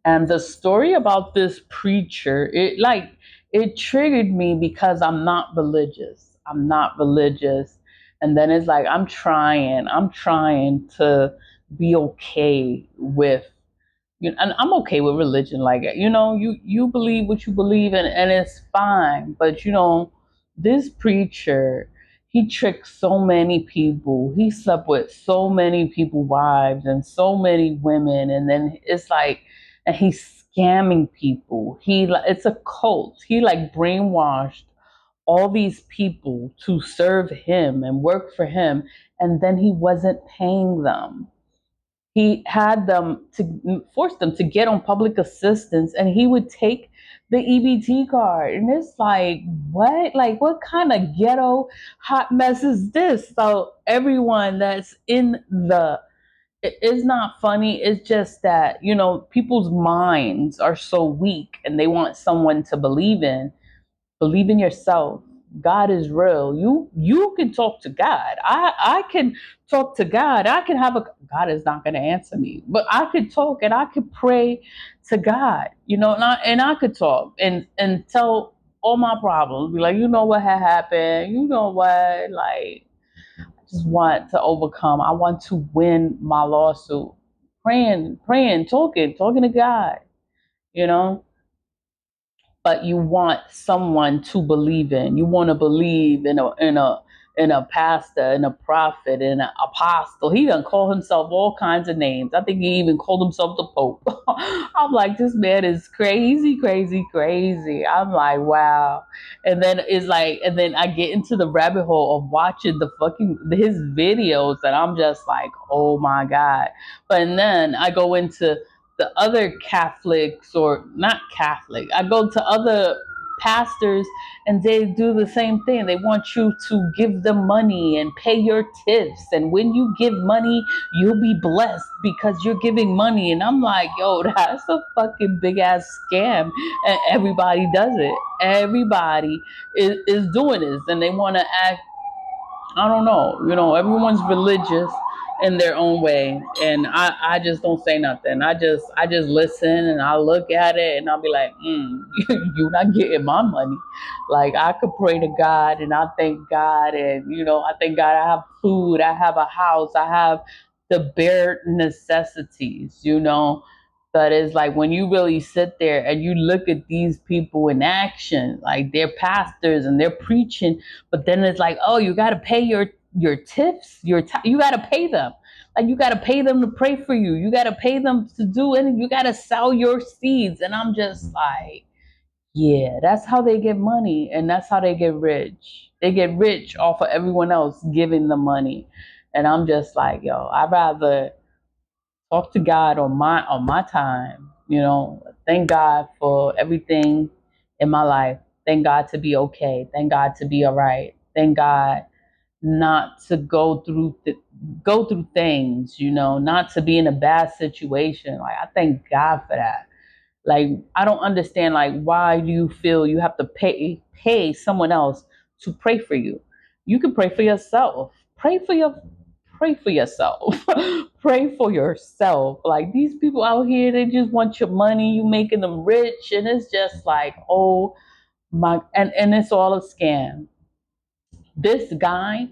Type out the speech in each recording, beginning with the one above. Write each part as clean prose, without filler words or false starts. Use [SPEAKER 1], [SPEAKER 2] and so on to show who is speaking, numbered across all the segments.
[SPEAKER 1] And the story about this preacher, it triggered me because I'm not religious. I'm not religious. And then it's like I'm trying to be okay with, you know, and I'm okay with religion. Like, you know, you believe what you believe in, and it's fine. But you know, this preacher, he tricked so many people. He slept with so many people, wives, and so many women. And then it's like, and he's scamming people. It's a cult. He like brainwashed all these people to serve him and work for him, and then he wasn't paying them. He had them to force them to get on public assistance, and he would take the EBT card. And it's like, what? Like, what kind of ghetto hot mess is this? So everyone that's in the, it's not funny. It's just that, you know, people's minds are so weak and they want someone to believe in. Believe in yourself. God is real. You can talk to God. I can talk to God. I can have a, God is not going to answer me, but I could talk and I could pray to God, you know, and I could talk and tell all my problems. Be like, you know what had happened. You know what, like, I just want to overcome. I want to win my lawsuit. Praying, talking to God, you know. But you want someone to believe in. You want to believe in a pastor, in a prophet, in an apostle. He done call himself all kinds of names. I think he even called himself the Pope. I'm like, this man is crazy, crazy, crazy. I'm like, wow. And then it's like, and then I get into the rabbit hole of watching the fucking his videos, and I'm just like, oh my God. But then I go into the other Catholics, or not Catholic, I go to other pastors, and they do the same thing. They want you to give them money and pay your tips. And when you give money, you'll be blessed because you're giving money. And I'm like, yo, that's a fucking big ass scam. And everybody does it. Everybody is doing this. And they want to act, I don't know. You know, everyone's religious in their own way, and I just don't say nothing. I just listen and I look at it and I'll be like, you're not getting my money. Like, I could pray to God and I thank God, and you know, I thank God I have food, I have a house, I have the bare necessities, you know. But it's like when you really sit there and you look at these people in action, like they're pastors and they're preaching, but then it's like, oh, you got to pay your tips, you got to pay them. Like, you got to pay them to pray for you. You got to pay them to do it. You got to sell your seeds. And I'm just like, yeah, that's how they get money, and that's how they get rich. They get rich off of everyone else giving them money. And I'm just like, yo, I'd rather talk to God on my time, you know. Thank God for everything in my life. Thank God to be okay. Thank God to be all right. Thank God not to go through things, you know, not to be in a bad situation. Like, I thank God for that. Like, I don't understand, like, why do you feel you have to pay someone else to pray for you? You can pray for yourself. Pray for yourself. Pray for yourself. Like, these people out here, they just want your money. You making them rich, and it's just like, oh my, and it's all a scam. This guy,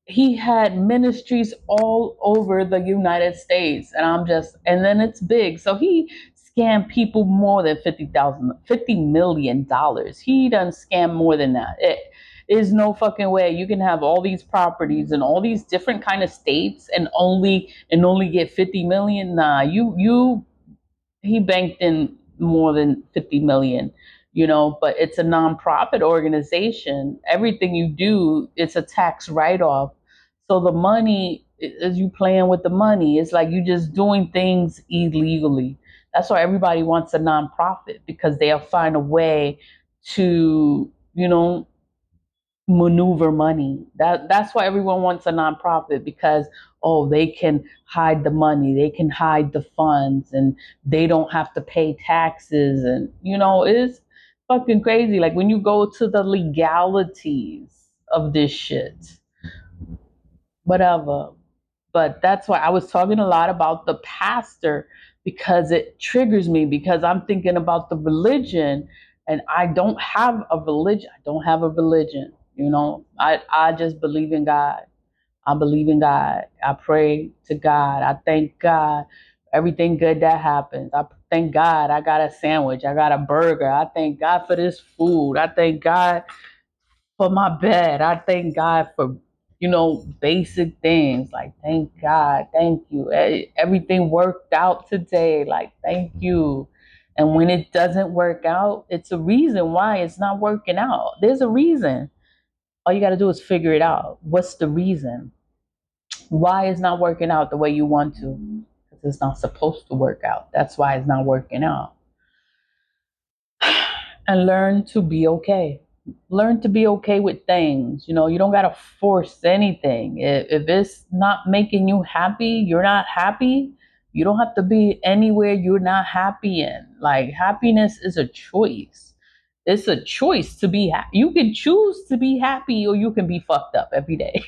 [SPEAKER 1] he had ministries all over the United States, and I'm just, and then it's big. So he scammed people more than $50 million. He done scam more than that. It is no fucking way you can have all these properties in all these different kind of states and only get 50 million. Nah, you he banked in more than 50 million, you know. But it's a nonprofit organization. Everything you do, it's a tax write-off. So the money is, you playing with the money. It's like you just doing things illegally. That's why everybody wants a nonprofit, because they'll find a way to, you know, maneuver money. That's why everyone wants a nonprofit, because, oh, they can hide the money, they can hide the funds, and they don't have to pay taxes. And you know, it's fucking crazy. Like, when you go to the legalities of this shit, whatever. But that's why I was talking a lot about the pastor, because it triggers me, because I'm thinking about the religion, and I don't have a religion. I don't have a religion. I just believe in God. I believe in God. I pray to God. I thank God for everything good that happens. I thank God I got a sandwich. I got a burger. I thank God for this food. I thank God for my bed. I thank God for, basic things like thank God, thank you. Everything worked out today. Like, thank you. And when it doesn't work out, it's a reason why it's not working out. There's a reason. All you got to do is figure it out. What's the reason? Why it's not working out the way you want to? Because it's not supposed to work out. That's why it's not working out. And learn to be okay. Learn to be okay with things. You don't got to force anything. If it's not making you happy, you're not happy. You don't have to be anywhere you're not happy in. Like, happiness is a choice. It's a choice to be happy. You can choose to be happy, or you can be fucked up every day.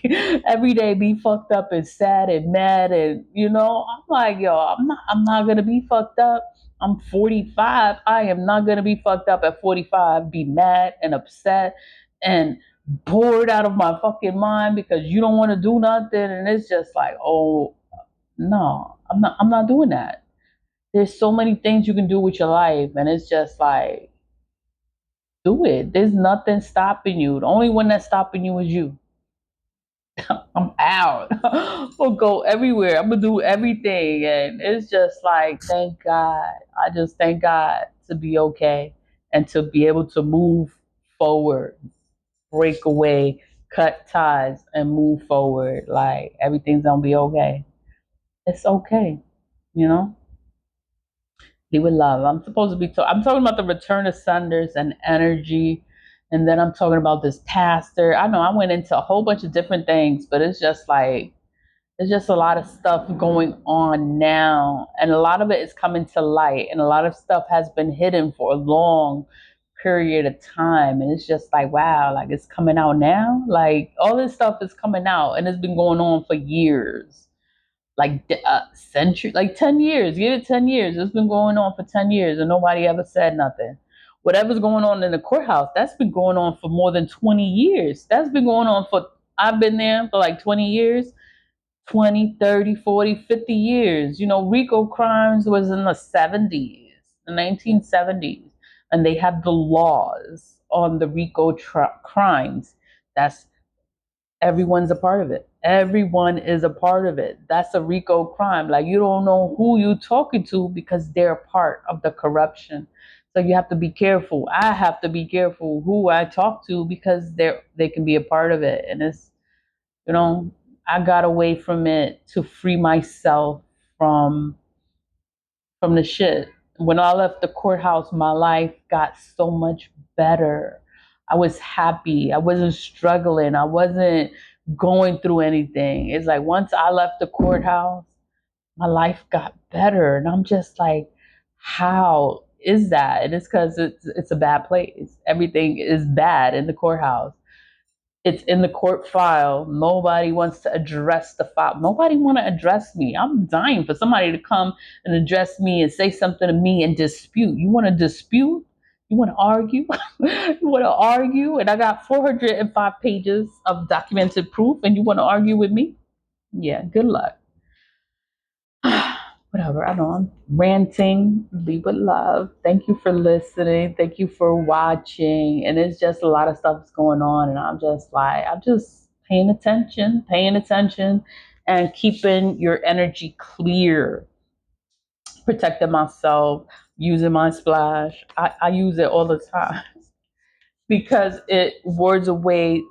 [SPEAKER 1] Every day be fucked up and sad and mad, and I'm like, yo, I'm not gonna be fucked up. I'm 45. I am not gonna be fucked up at 45, be mad and upset and bored out of my fucking mind because you don't want to do nothing. And it's just like, oh no, I'm not doing that. There's so many things you can do with your life, and it's just like, do it. There's nothing stopping you. The only one that's stopping you is you. I'm out. I'll go everywhere. I'm gonna do everything. And it's just like, thank God. I just thank God to be okay and to be able to move forward, break away, cut ties, and move forward. Like, everything's gonna be okay. It's okay, you know? Be with love. I'm supposed to be I'm talking about the return of Sunders and energy. And then I'm talking about this pastor. I know I went into a whole bunch of different things, but it's just like, there's just a lot of stuff going on now, and a lot of it is coming to light, and a lot of stuff has been hidden for a long period of time, and it's just like, wow, like, it's coming out now. Like, all this stuff is coming out, and it's been going on for years, like century, like 10 years. Give it 10 years. It's been going on for 10 years, and nobody ever said nothing. Whatever's going on in the courthouse, that's been going on for more than 20 years. That's been going on for, I've been there for like 20 years. 20, 30, 40, 50 years. RICO crimes was in the 70s, the 1970s, and they had the laws on the RICO crimes. That's Everyone's a part of it. Everyone is a part of it. That's a RICO crime. Like, you don't know who you're talking to because they're part of the corruption. So you have to be careful. I have to be careful who I talk to because they can be a part of it. And it's, you know, I got away from it to free myself from the shit. When I left the courthouse, my life got so much better. I was happy. I wasn't struggling. I wasn't going through anything. It's like, once I left the courthouse, my life got better. And I'm just like, how is that? And it's because it's a bad place. Everything is bad in the courthouse. It's in the court file. Nobody wants to address the file. Nobody want to address me. I'm dying for somebody to come and address me and say something to me and dispute. You want to dispute? You want to argue? You want to argue? And I got 405 pages of documented proof, and you want to argue with me? Yeah, good luck. Whatever. I know I'm ranting. Leave with love. Thank you for listening. Thank you for watching. And it's just a lot of stuff's going on, and I'm just paying attention, and keeping your energy clear. Protecting myself, using my splash. I use it all the time because it wards away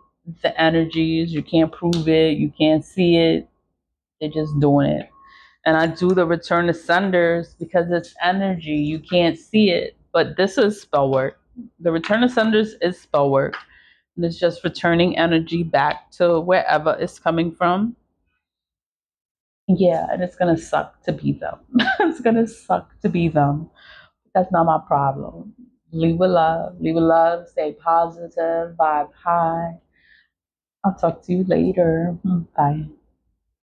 [SPEAKER 1] the energies. You can't prove it. You can't see it. They're just doing it. And I do the return to senders because it's energy. You can't see it. But this is spell work. The return to senders is spell work. And it's just returning energy back to wherever it's coming from. Yeah, and it's going to suck to be them. It's going to suck to be them. That's not my problem. Leave with love. Leave with love. Stay positive. Vibe high. I'll talk to you later. Bye.